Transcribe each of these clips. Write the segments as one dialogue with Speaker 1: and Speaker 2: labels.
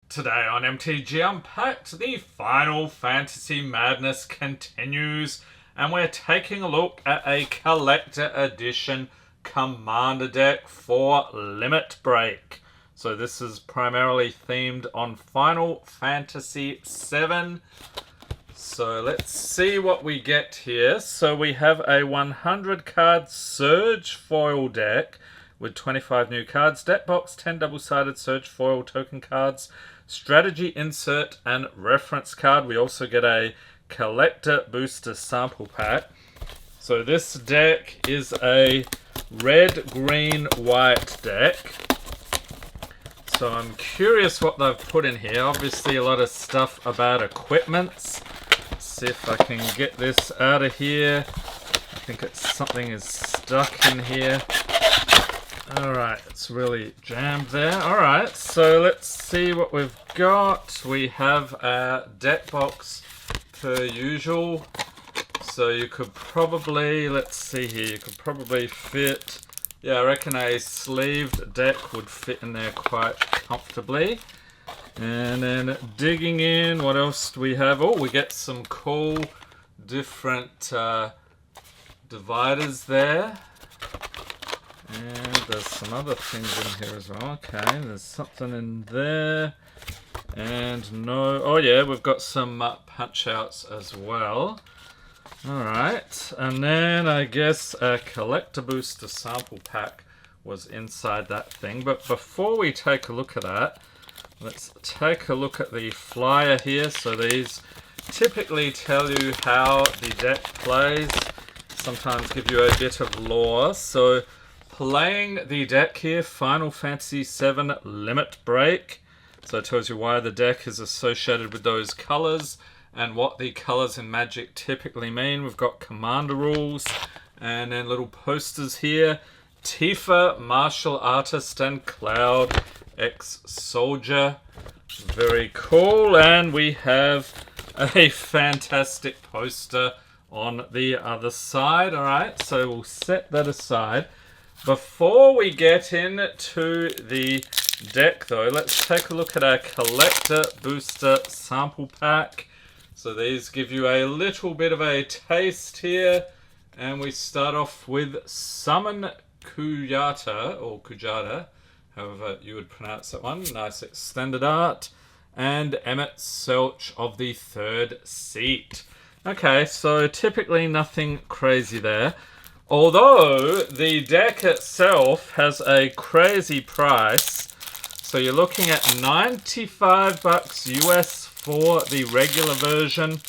Speaker 1: Today on MTG Unpacked, the Final Fantasy madness continues, and we're taking a look at a collector edition commander deck for Limit Break. So this is primarily themed on Final Fantasy VII. So let's see what we get here. So we have a 100 card Surge foil deck with 25 new cards, deck box, 10 double-sided Surge foil token cards, strategy insert, and reference card. We also get a collector booster sample pack. So this deck is a red, green, white deck. So I'm curious what they've put in here. Obviously a lot of stuff about equipments. Let's see if I can get this out of here. I think something is stuck in here. Alright, it's really jammed there. Alright, so let's see what we've got. We have a deck box per usual. So you could probably, let's see here, you could probably fit, I reckon a sleeved deck would fit in there quite comfortably. And then digging in, what else do we have? Oh, we get some cool different dividers there. And there's some other things in here as well. Okay, there's something in there. And no... Oh yeah, we've got some punch outs as well. Alright, and then I guess a collector booster sample pack was inside that thing. But before we take a look at that, let's take a look at the flyer here. So these typically tell you how the deck plays. Sometimes give you a bit of lore. So playing the deck here, Final Fantasy VII Limit Break. So it tells you why the deck is associated with those colors and what the colors in Magic typically mean. We've got commander rules and then little posters here. Tifa, Martial Artist, and Cloud, Ex-Soldier. Very cool. And we have a fantastic poster on the other side. Alright, so we'll set that aside. Before we get into the deck though, let's take a look at our collector booster sample pack. So these give you a little bit of a taste here. And we start off with Summon Kuyata, or Kujata, however you would pronounce that one. Nice extended art. And Emmett Selch of the Third Seat. Okay, so typically nothing crazy there. Although the deck itself has a crazy price. So you're looking at 95 bucks US for the regular version,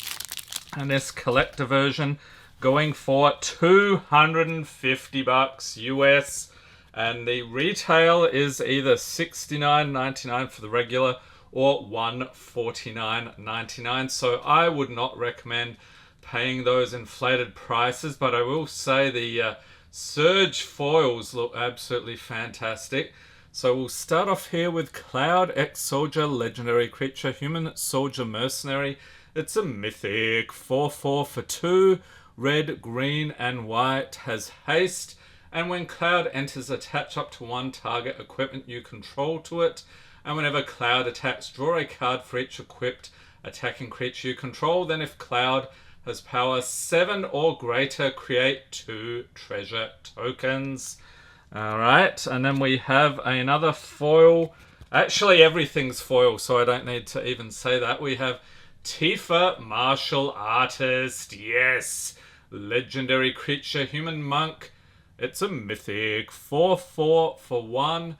Speaker 1: and this collector version going for 250 bucks US, and the retail is either $69.99 for the regular or $149.99. So I would not recommend paying those inflated prices, but I will say the Surge foils look absolutely fantastic. So we'll start off here with Cloud, Ex-Soldier, Legendary Creature, Human Soldier Mercenary. It's a mythic 4/4 for 2, red, green, and white, has haste, and when Cloud enters, attach up to 1 target equipment you control to it, and whenever Cloud attacks, draw a card for each equipped attacking creature you control. Then if Cloud has power 7 or greater, create 2 treasure tokens. Alright, and then we have another foil. Actually, everything's foil, so I don't need to even say that. We have Tifa, Martial Artist. Yes! Legendary Creature, Human Monk. It's a mythic 4/4 for 1.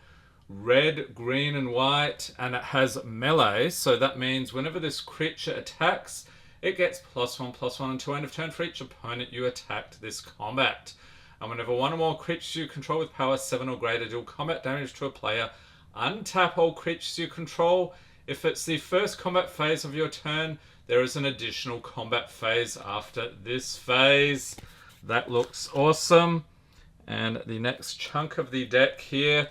Speaker 1: Red, green, and white. And it has melee, so that means whenever this creature attacks, it gets +1/+1 until end of turn for each opponent you attacked this combat. And whenever 1 or more creatures you control with power 7 or greater deal combat damage to a player, untap all creatures you control. If it's the first combat phase of your turn, there is an additional combat phase after this phase. That looks awesome. And the next chunk of the deck here,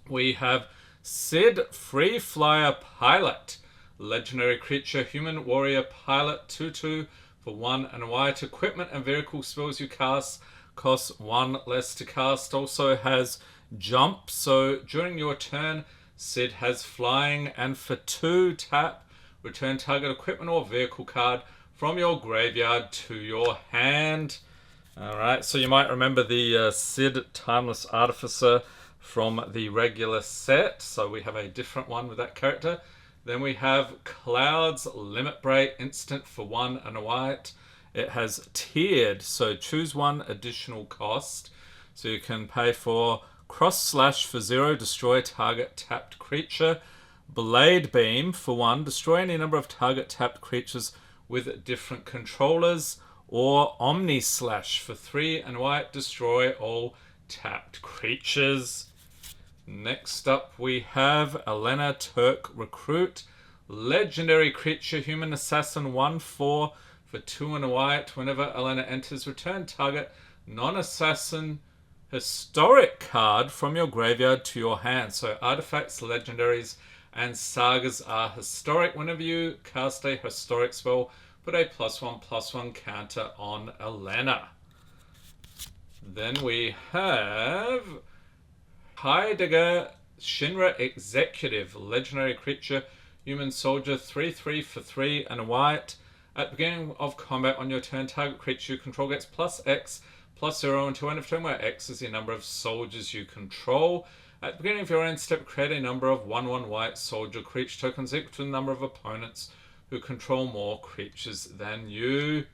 Speaker 1: we have Sid, Free Flyer Pilot. Legendary Creature, Human Warrior Pilot, 2/2 for 1 and white. Equipment and vehicle spells you cast costs 1 less to cast. Also has jump, so during your turn, Sid has flying, and for 2, tap, return target equipment or vehicle card from your graveyard to your hand. Alright, so you might remember the Sid Timeless Artificer from the regular set. So we have a different one with that character. Then we have Cloud's Limit Break, instant for 1 and a white. It has tiered, so choose 1 additional cost. So you can pay for Cross Slash for 0, destroy target tapped creature. Blade Beam for 1, destroy any number of target tapped creatures with different controllers. Or Omni Slash for 3 and white, destroy all tapped creatures. Next up we have Elena Turk Recruit. Legendary creature, human assassin 1/4 for 2 and a white. Whenever Elena enters, return target non-assassin historic card from your graveyard to your hand. So artifacts, legendaries, and sagas are historic. Whenever you cast a historic spell, put a +1/+1 counter on Elena. Then we have Heidegger Shinra Executive, legendary creature, human soldier, 3/3 for 3 and a white. At the beginning of combat on your turn, target creature you control gets +X/+0 until end of turn, where X is the number of soldiers you control. At the beginning of your end step, create a number of 1/1 white soldier creature tokens equal to the number of opponents who control more creatures than you.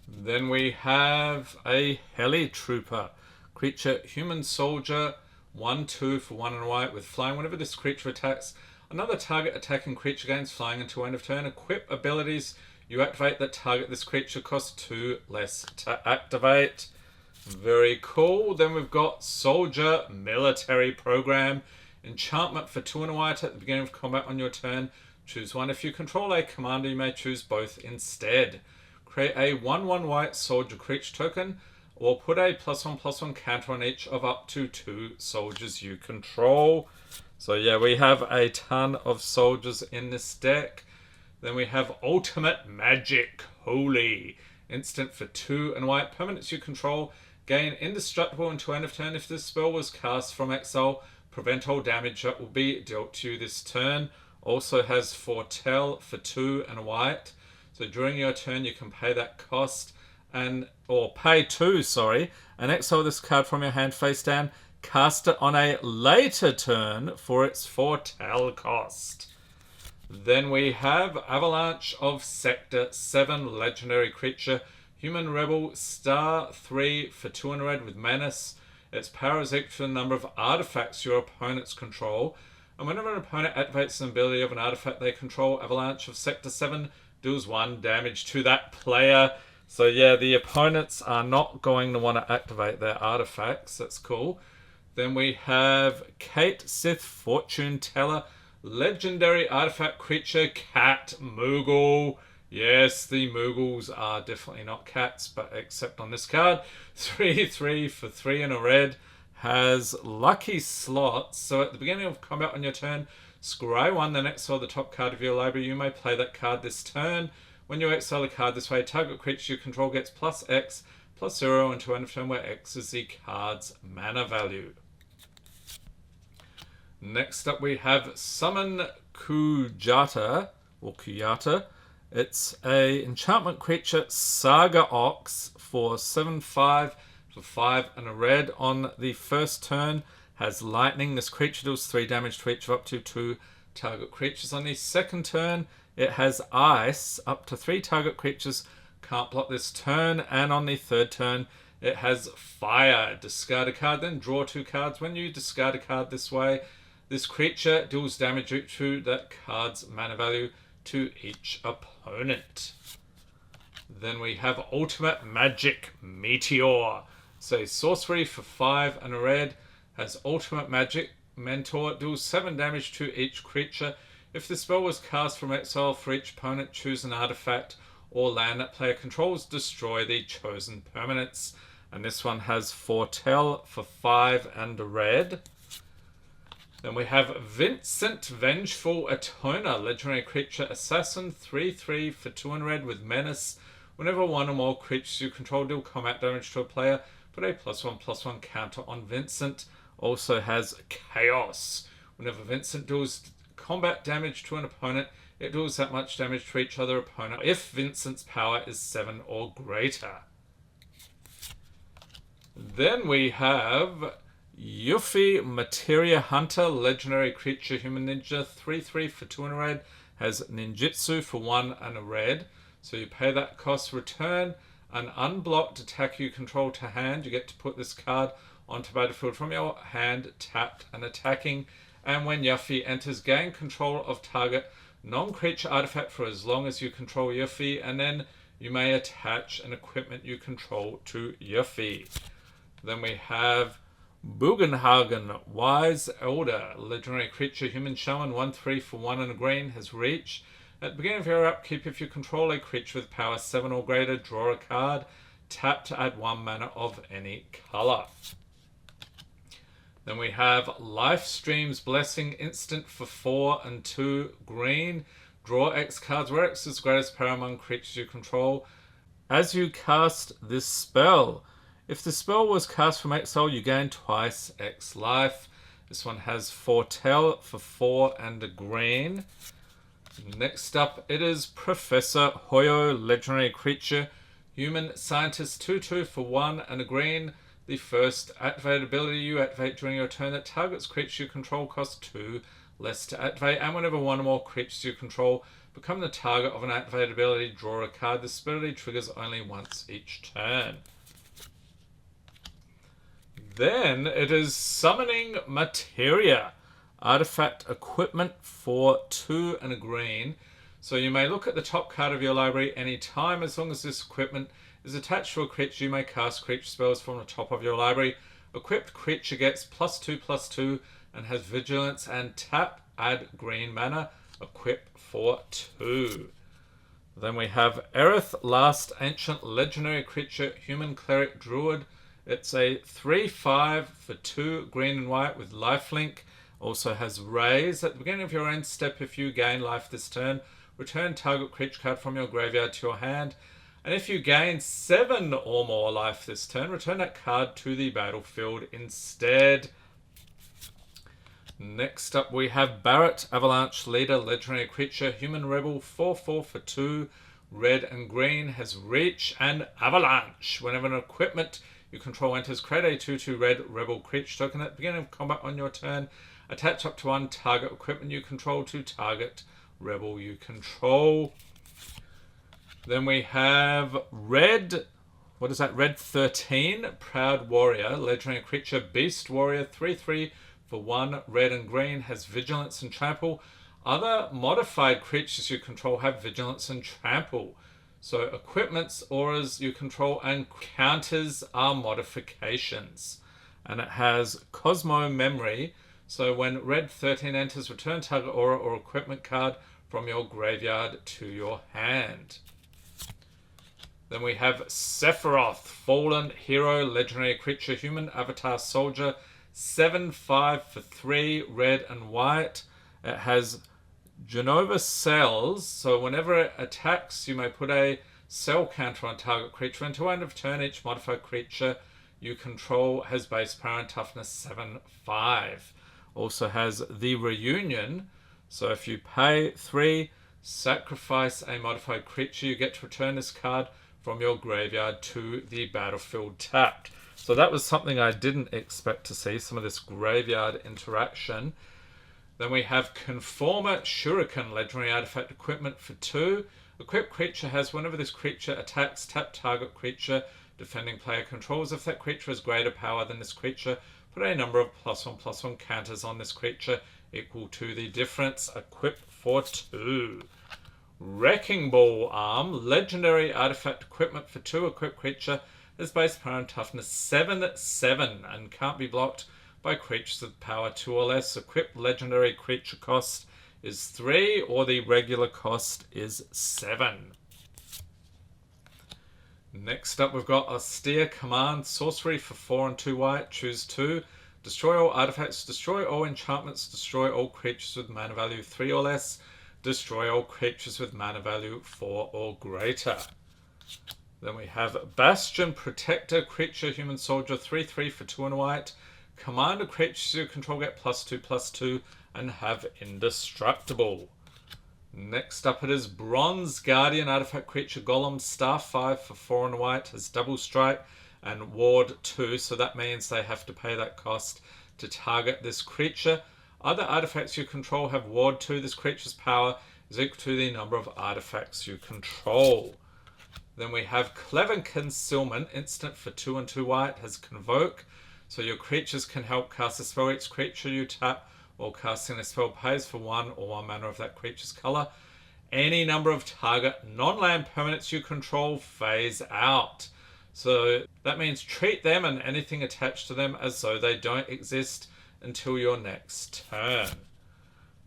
Speaker 1: Then we have a Heli Trooper. Creature, human soldier, 1/2 for 1 and white with flying. Whenever this creature attacks, another target attacking creature gains flying until end of turn. Equip abilities you activate that target this creature costs 2 less to activate. Very cool. Then we've got Soldier Military Program. Enchantment for 2 and a white. At the beginning of combat on your turn, choose 1. If you control a commander, you may choose both instead. Create a 1/1 white soldier creature token, or put a +1/+1 counter on each of up to 2 soldiers you control. So yeah, we have a ton of soldiers in this deck. Then we have Ultimate Magic Holy. Instant for 2 and white. Permanents you control gain indestructible until end of turn. If this spell was cast from exile, prevent all damage that will be dealt to you this turn. Also has Foretell for 2 and white. So during your turn you can pay that cost or pay 2, and exile this card from your hand face down. Cast it on a later turn for its Foretell cost. Then we have Avalanche of Sector 7, legendary creature, human rebel, star 3 for 2 and red with menace. Its power is equal to the number of artifacts your opponents control. And whenever an opponent activates an ability of an artifact they control, Avalanche of Sector 7 deals 1 damage to that player. So yeah, the opponents are not going to want to activate their artifacts. That's cool. Then we have Kate Sith Fortune Teller, legendary artifact creature, Cat Moogle. Yes, the Moogles are definitely not cats, but except on this card. 3/3 for 3 and a red. Has lucky slots. So at the beginning of combat on your turn, scry 1, then exile the top card of your library. You may play that card this turn. When you exile a card this way, target creature you control gets +X/+0 until end of turn, where X is the card's mana value. Next up we have Summon Kujata, or Kuyata. It's a enchantment creature, Saga Ox, for 7/5 for 5 and a red. On the first turn, has lightning. This creature deals 3 damage to each of up to 2 target creatures. On the second turn, it has ice. Up to 3 target creatures can't block this turn. And on the third turn, it has fire. Discard a card, then draw 2 cards. When you discard a card this way, this creature deals damage to that card's mana value to each opponent. Then we have Ultimate Magic Meteor. So sorcery for 5 and a red. Has Ultimate Magic Mentor. Deals 7 damage to each creature. If the spell was cast from exile, for each opponent, choose an artifact or land that player controls. Destroy the chosen permanents. And this one has Foretell for 5 and a red. Then we have Vincent Vengeful Atoner, legendary creature, assassin, 3/3 for 2 and red with menace. Whenever 1 or more creatures you control deal combat damage to a player, put a +1/+1 counter on Vincent. Also has Chaos. Whenever Vincent deals combat damage to an opponent, it deals that much damage to each other opponent if Vincent's power is 7 or greater. Then we have Yuffie Materia Hunter, legendary creature, human ninja, 3/3 for 2 and a red, has ninjutsu for 1 and a red. So you pay that cost, return an unblocked attack you control to hand. You get to put this card onto battlefield from your hand, tapped and attacking. And when Yuffie enters, gain control of target non-creature artifact for as long as you control Yuffie, and then you may attach an equipment you control to Yuffie. Then we have Bugenhagen, Wise Elder, legendary creature, human shaman, 1/3 for 1 and a green, has reach. At the beginning of your upkeep, if you control a creature with power 7 or greater, draw a card. Tap to add 1 mana of any color. Then we have Lifestream's Blessing, instant for 4 and 2 green. Draw X cards where X is greatest power among creatures you control. As you cast this spell, if the spell was cast from exile, you gain twice X life. This one has Foretell for 4 and a green. Next up, it is Professor Hoyo, legendary creature, human scientist, 2/2 for 1 and a green. The first activated ability you activate during your turn that targets creatures you control costs 2 less to activate, and whenever one or more creatures you control become the target of an activated ability, draw a card. This ability triggers only once each turn. Then it is Summoning Materia, artifact equipment for 2 and a green. So you may look at the top card of your library any time. As long as this equipment is attached to a creature, you may cast creature spells from the top of your library. Equipped creature gets +2/+2 and has vigilance, and tap, add green mana, equip for 2. Then we have Aerith, last ancient legendary creature, human cleric druid. It's a 3/5 for 2 green and white with lifelink. Also has raise. At the beginning of your end step, if you gain life this turn, return target creature card from your graveyard to your hand. And if you gain 7 or more life this turn, return that card to the battlefield instead. Next up we have Barret, Avalanche Leader, legendary creature, human rebel, 4/4 for 2, red and green, has reach and avalanche. Whenever an equipment you control enters, create a 2/2 red rebel creature token. At the beginning of combat on your turn, attach up to 1 target equipment you control to target rebel you control. Then we have red, what is that? Red 13, Proud Warrior, legendary creature, beast warrior, 3/3 for 1, red and green, has vigilance and trample. Other modified creatures you control have vigilance and trample. So equipments, auras you control, and counters are modifications. And it has Cosmo Memory. So when red 13 enters, return target aura or equipment card from your graveyard to your hand. Then we have Sephiroth, Fallen Hero, legendary creature, human avatar soldier, 7/5 for 3, red and white. It has Genova cells, so whenever it attacks, you may put a cell counter on target creature. Until end of turn, each modified creature you control has base power and toughness 7/5. Also has the Reunion, so if you pay 3, sacrifice a modified creature, you get to return this card from your graveyard to the battlefield tapped. So that was something I didn't expect to see, some of this graveyard interaction. Then we have Conformer Shuriken, legendary artifact equipment for 2. Equipped creature has, whenever this creature attacks, tap target creature defending player controls. If that creature has greater power than this creature, put a number of +1/+1 counters on this creature equal to the difference. Equip for 2. Wrecking Ball Arm, legendary artifact equipment for 2. Equipped creature has base power and toughness 7/7 and can't be blocked by creatures with power 2 or less. Equipped legendary creature cost is 3, or the regular cost is 7. Next up we've got Austere Command, sorcery for 4 and 2 white, choose 2. Destroy all artifacts, destroy all enchantments, destroy all creatures with mana value 3 or less, destroy all creatures with mana value 4 or greater. Then we have Bastion Protector, creature, human soldier, 3/3 for 2 and a white. Commander creatures you control get +2/+2 and have indestructible. Next up it is Bronze Guardian artifact creature Golem, star 5 for 4 and white, has double strike and ward 2, so that means they have to pay that cost to target this creature. Other artifacts you control have ward 2. This creature's power is equal to the number of artifacts you control. Then we have Clever Concealment, instant for 2 and 2 white, has Convoke, so your creatures can help cast a spell. Each creature you tap while casting a spell pays for 1 or 1 mana of that creature's color. Any number of target non-land permanents you control phase out. So that means treat them and anything attached to them as though they don't exist until your next turn.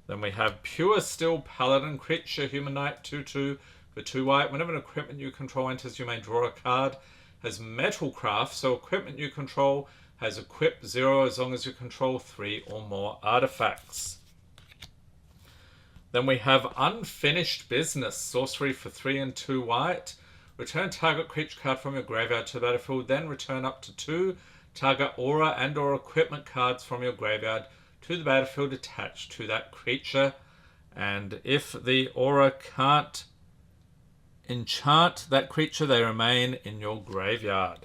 Speaker 1: Then we have Pure Steel Paladin creature, Human Knight, 2/2 for 2 white. Whenever an equipment you control enters, you may draw a card. Has Metalcraft, so equipment you control has equip 0 as long as you control 3 or more artifacts. Then we have Unfinished Business, sorcery for 3 and 2 white. Return target creature card from your graveyard to the battlefield, then return up to 2 target aura and or equipment cards from your graveyard to the battlefield attached to that creature. And if the aura can't enchant that creature, they remain in your graveyard.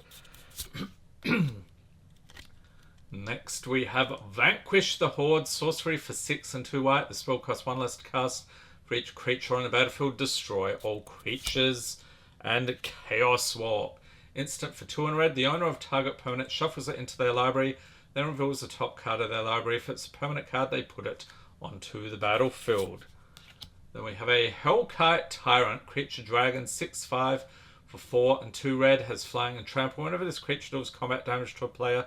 Speaker 1: Next we have Vanquish the Horde, sorcery for 6 and 2 white. The spell costs 1 less to cast for each creature on the battlefield. Destroy all creatures. And Chaos Warp, instant for 2 and red. The owner of target permanent shuffles it into their library, then reveals the top card of their library. If it's a permanent card, they put it onto the battlefield. Then we have a Hellkite Tyrant, creature dragon, 6/5 for 4 and 2 red, has flying and trample. Whenever this creature deals combat damage to a player,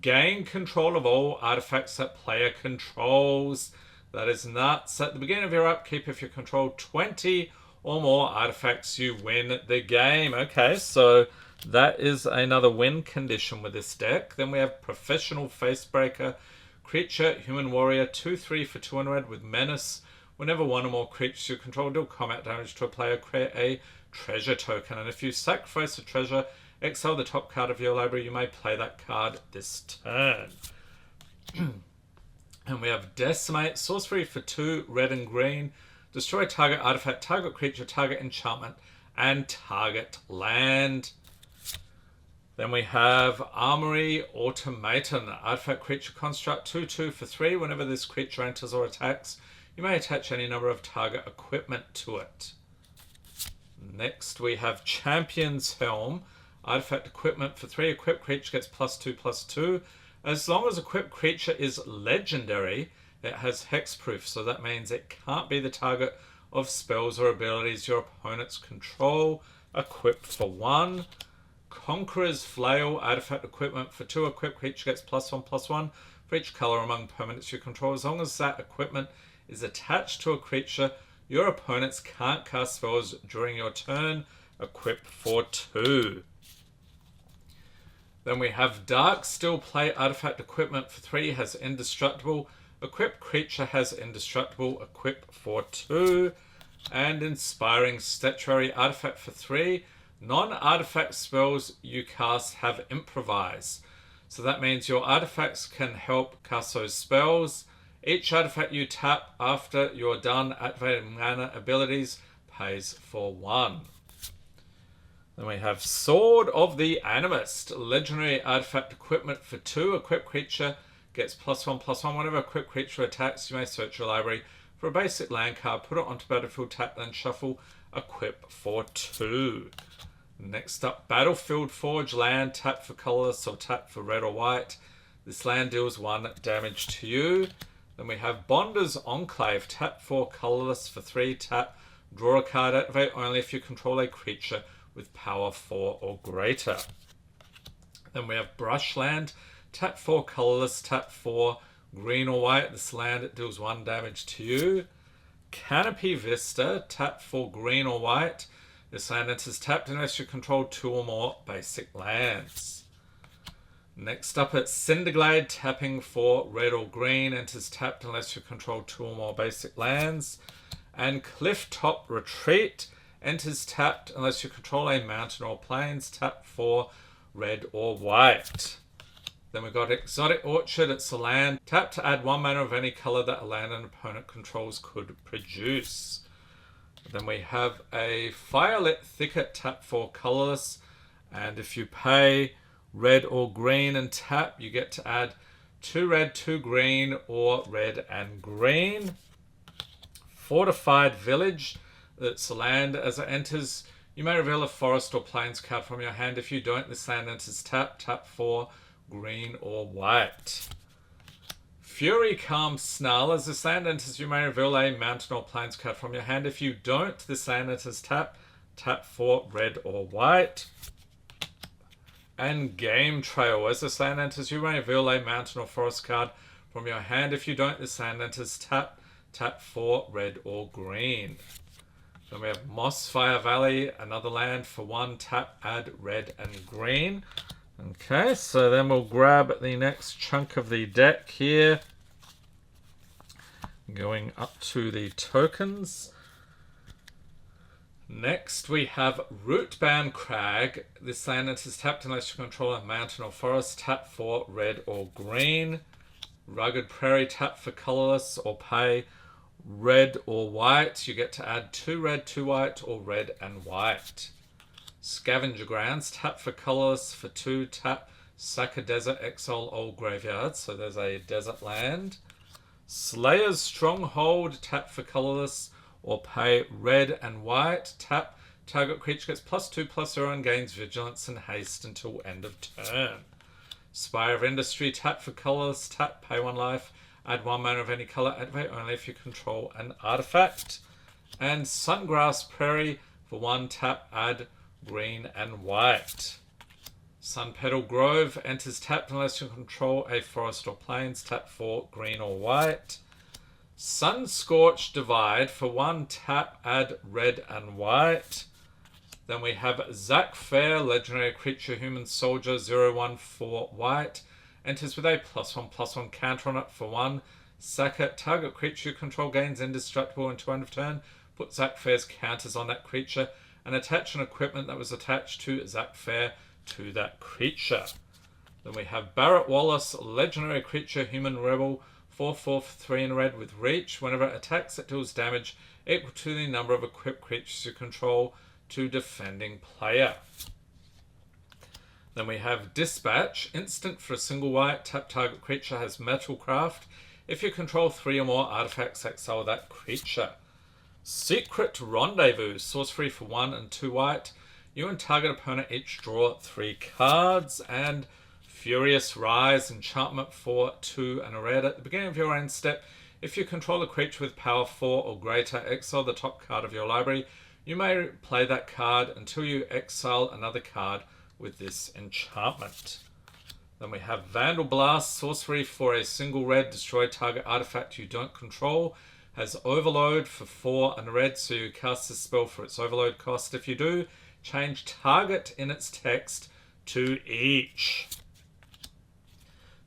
Speaker 1: gain control of all artifacts that player controls. That is nuts. At the beginning of your upkeep, if you control 20 or more artifacts, you win the game. Okay, so that is another win condition with this deck. Then we have Professional Facebreaker, creature, human warrior, 2/3 for 2 and red with menace. Whenever one or more creatures you control deal combat damage to a player, create a treasure token. And if you sacrifice a treasure, exile the top card of your library, you may play that card this turn. And we have Decimate, sorcery for 2 red and green. Destroy target artifact, target creature, target enchantment, and target land. Then we have Armory Automaton, artifact creature construct, 2/2 for 3. Whenever this creature enters or attacks, you may attach any number of target equipment to it. Next we have Champion's Helm, artifact equipment for 3. Equipped creature gets +2/+2. As long as equipped creature is legendary, it has hexproof, so that means it can't be the target of spells or abilities your opponents control. Equip for 1. Conqueror's Flail, artifact equipment for 2. Equipped creature gets +1/+1 for each color among permanents you control. As long as that equipment is attached to a creature, your opponents can't cast spells during your turn. Equip for 2. Then we have Dark Steel Plate, artifact equipment for 3, has indestructible. Equipped creature has indestructible. Equip for 2. And Inspiring Statuary, artifact for 3. Non-artifact spells you cast have improvise. So that means your artifacts can help cast those spells. Each artifact you tap after you're done activating mana abilities pays for 1. Then we have Sword of the Animist, legendary artifact equipment for 2. Equipped creature gets +1/+1. Whenever equipped creature attacks, you may search your library for a basic land card, put it onto battlefield, tap, then shuffle. Equip for 2. Next up, Battlefield Forge, land, tap for colorless or tap for red or white. This land deals 1 damage to you. Then we have Bonder's Enclave, tap for colorless for 3, tap, draw a card, activate only if you control a creature with power 4 or greater. Then we have Brushland, tap 4 colorless, tap 4 green or white. This land, it deals 1 damage to you. Canopy Vista, tap 4 green or white. This land enters tapped unless you control 2 or more basic lands. Next up it's Cinderglade, tapping for red or green, enters tapped unless you control 2 or more basic lands. And Clifftop Retreat, enters tapped unless you control a mountain or plains, tap for red or white. Then we've got Exotic Orchard. It's a land. Tap to add 1 mana of any color that a land an opponent controls could produce. Then we have a Firelit Thicket. Tap for colorless. And if you pay red or green and tap, you get to add 2 red, 2 green, or red and green. Fortified Village. It's a land. As it enters, you may reveal a forest or plains card from your hand. If you don't, this land enters tap. Tap for green or white. Fury Calm Snarl. As this land enters, you may reveal a mountain or plains card from your hand. If you don't, this land enters tap. Tap for red or white. And Game Trail. As this land enters, you may reveal a mountain or forest card from your hand. If you don't, this land enters tap. Tap for red or green. Then we have Mossfire Valley, another land. For 1 tap, add red and green. Okay, so then we'll grab the next chunk of the deck here. Going up to the tokens. Next we have Rootbound Crag. This land enters tapped unless you control a mountain or forest. Tap for red or green. Rugged Prairie. Tap for colorless or pay red or white. You get to add 2 red, 2 white, or red and white. Scavenger Grounds. Tap for colorless. For 2 tap. Sack a desert. Exile old graveyard. So there's a desert land. Slayer's Stronghold. Tap for colorless or pay red and white. Tap. Target creature gets +2/+0 and gains vigilance and haste until end of turn. Spire of Industry. Tap for colorless. Tap. Pay 1 life. Add 1 mana of any color. Activate only if you control an artifact. And Sungrass Prairie. For 1 tap. Add green and white. Sunpetal Grove enters tapped unless you control a forest or plains. Tap for green or white. Sunscorched Divide. For 1 tap, add red and white. Then we have Zac Fair, legendary creature, human soldier, 0/1/4 white. Enters with a +1/+1 counter on it. For 1, sack it. Target creature you control gains indestructible until end of turn. Put Zac Fair's counters on that creature and attach an equipment that was attached to Zac Fair to that creature. Then we have Barrett Wallace, legendary creature, human rebel, 4/4 for 3 in red with reach. Whenever it attacks, it deals damage equal to the number of equipped creatures you control to defending player. Then we have Dispatch, instant for a single white. Tap target creature has Metalcraft. If you control 3 or more artifacts, exile that creature. Secret Rendezvous, sorcery for 1 and 2 white. You and target opponent each draw 3 cards. And Furious Rise, enchantment for 2 and a red. At the beginning of your end step, if you control a creature with power 4 or greater, exile the top card of your library. You may play that card until you exile another card with this enchantment. Then we have Vandal Blast, sorcery for a single red, destroy target artifact you don't control. Has Overload for 4 and a red, so you cast this spell for its overload cost. If you do, change target in its text to each.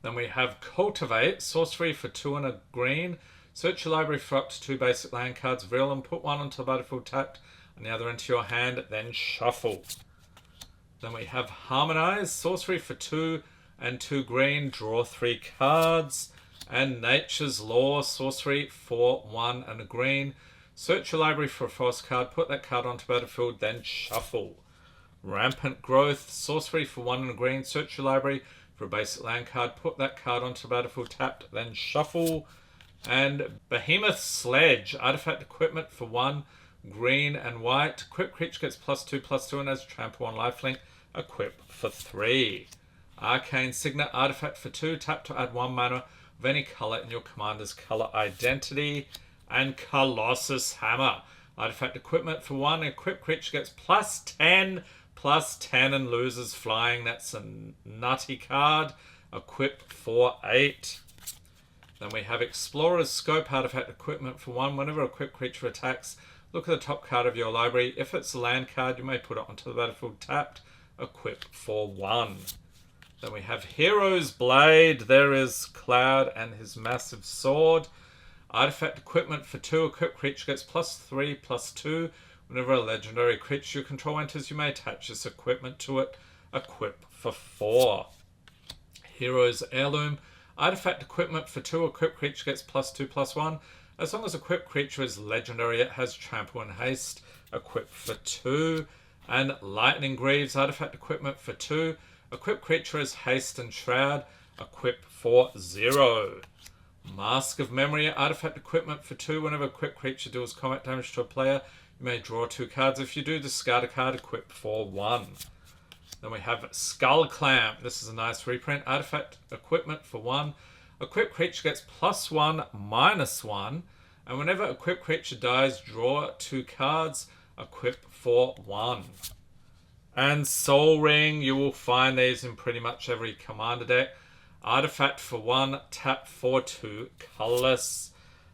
Speaker 1: Then we have Cultivate, sorcery for 2 and a green. Search your library for up to 2 basic land cards, reveal them, put 1 onto the battlefield tapped, and the other into your hand, then shuffle. Then we have Harmonize, sorcery for 2 and 2 green, draw 3 cards. And Nature's Law, sorcery for 1 and a green. Search your library for a forest card, put that card onto battlefield, then shuffle. Rampant Growth, sorcery for 1 and a green. Search your library for a basic land card, put that card onto battlefield tapped, then shuffle. And Behemoth Sledge, artifact equipment for 1, green and white. Equip creature gets +2/+2 and has trample on lifelink. Equip for 3. Arcane Signet, artifact for 2. Tap to add 1 mana of any color in your commander's color identity. And Colossus Hammer, artifact equipment for 1. Equip creature gets +10/+10 and loses flying. That's a nutty card. Equip for 8. Then we have Explorer's Scope, artifact equipment for 1. Whenever a equipped creature attacks, look at the top card of your library. If it's a land card, you may put it onto the battlefield tapped. Equip for 1. Then we have Hero's Blade. There is Cloud and his massive sword. Artifact equipment for 2. Equipped creature gets +3/+2. Whenever a legendary creature you control enters, you may attach this equipment to it. Equip for 4. Hero's Heirloom. Artifact equipment for 2. Equipped creature gets +2/+1. As long as equipped creature is legendary, it has trample and haste. Equipped for 2. And Lightning Greaves. Artifact equipment for 2. Equipped creature is haste and shroud. Equipped for 0. Mask of Memory. Artifact equipment for 2. Whenever equipped creature deals combat damage to a player, you may draw 2 cards. If you do, discard a card. Equipped for 1. Then we have Skull Clamp. This is a nice reprint. Artifact equipment for 1. Equipped creature gets +1/-1. And whenever equipped creature dies, draw 2 cards. Equip for 1. And Soul Ring. You will find these in pretty much every commander deck. Artifact for 1. Tap for 2 colorless.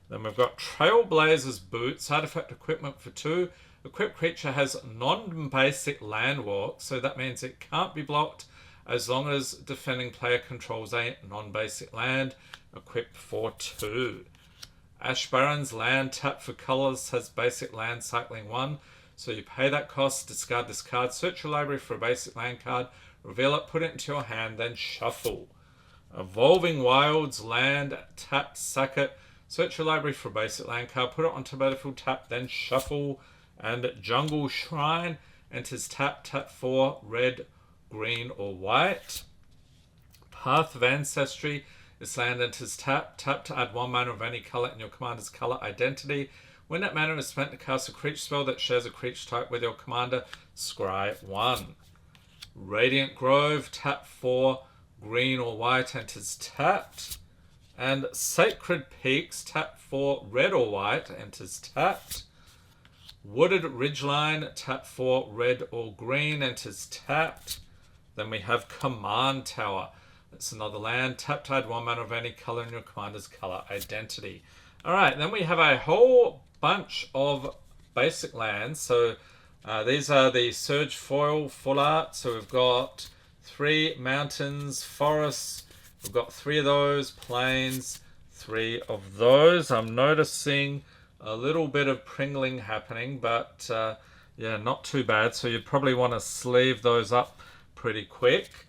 Speaker 1: Then we've got Trailblazer's Boots. Artifact equipment for 2. Equipped creature has non-basic land walk, so that means it can't be blocked as long as defending player controls a non-basic land. Equipped for 2. Ash Baron's Land. Tap for colors. Has basic land cycling 1. So you pay that cost, discard this card, search your library for a basic land card, reveal it, put it into your hand, then shuffle. Evolving Wilds Land. Tap, sack it, search your library for a basic land card, put it onto battlefield, tap, then shuffle. And Jungle Shrine enters tap, tap for red, green, or white. Path of Ancestry. This land enters tap, tap to add 1 mana of any color in your commander's color identity. When that mana is spent to cast a creature spell that shares a creature type with your commander, scry 1. Radiant Grove. Tap for green or white, enters tapped. And Sacred Peaks. Tap for red or white, enters tapped. Wooded Ridgeline. Tap for red or green, enters tapped. Then we have Command Tower. That's another land. Tap to add 1 mana of any color in your commander's color identity. Alright, then we have a whole bunch of basic lands. So these are the Surge Foil full art. So we've got 3 mountains, forests. We've got 3 of those, plains, 3 of those. I'm noticing a little bit of pringling happening, but yeah, not too bad. So you'd probably want to sleeve those up pretty quick.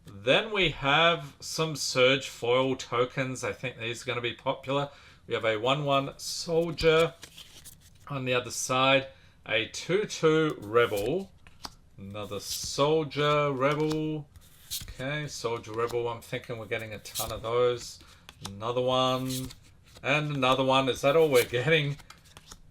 Speaker 1: Then we have some Surge Foil tokens. I think these are going to be popular. We have a 1/1 Soldier on the other side, a 2/2 Rebel, another Soldier Rebel. Okay, Soldier Rebel. I'm thinking we're getting a ton of those. Another one. And another one. Is that all we're getting?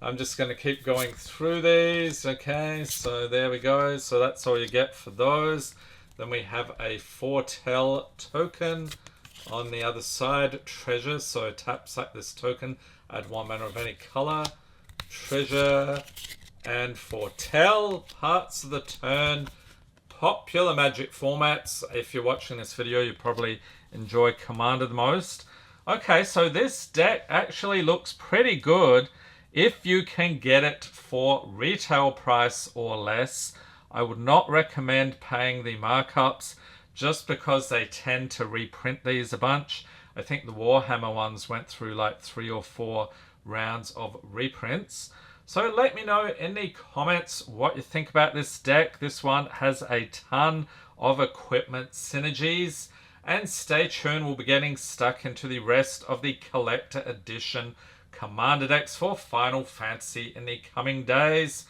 Speaker 1: I'm just going to keep going through these. Okay, so there we go. So that's all you get for those. Then we have a Foretell token on the other side. Treasure. So tap, sack this token. Add 1 mana of any color. Treasure. And Foretell. Parts of the turn. Popular Magic formats. If you're watching this video, you probably enjoy Commander the most. Okay, so this deck actually looks pretty good if you can get it for retail price or less. I would not recommend paying the markups just because they tend to reprint these a bunch. I think the Warhammer ones went through like 3 or 4 rounds of reprints. So let me know in the comments what you think about this deck. This one has a ton of equipment synergies. And stay tuned, we'll be getting stuck into the rest of the collector edition commander decks for Final Fantasy in the coming days.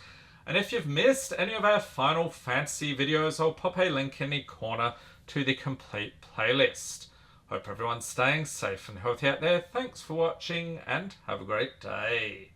Speaker 1: And if you've missed any of our Final Fantasy videos, I'll pop a link in the corner to the complete playlist. Hope everyone's staying safe and healthy out there. Thanks for watching and have a great day.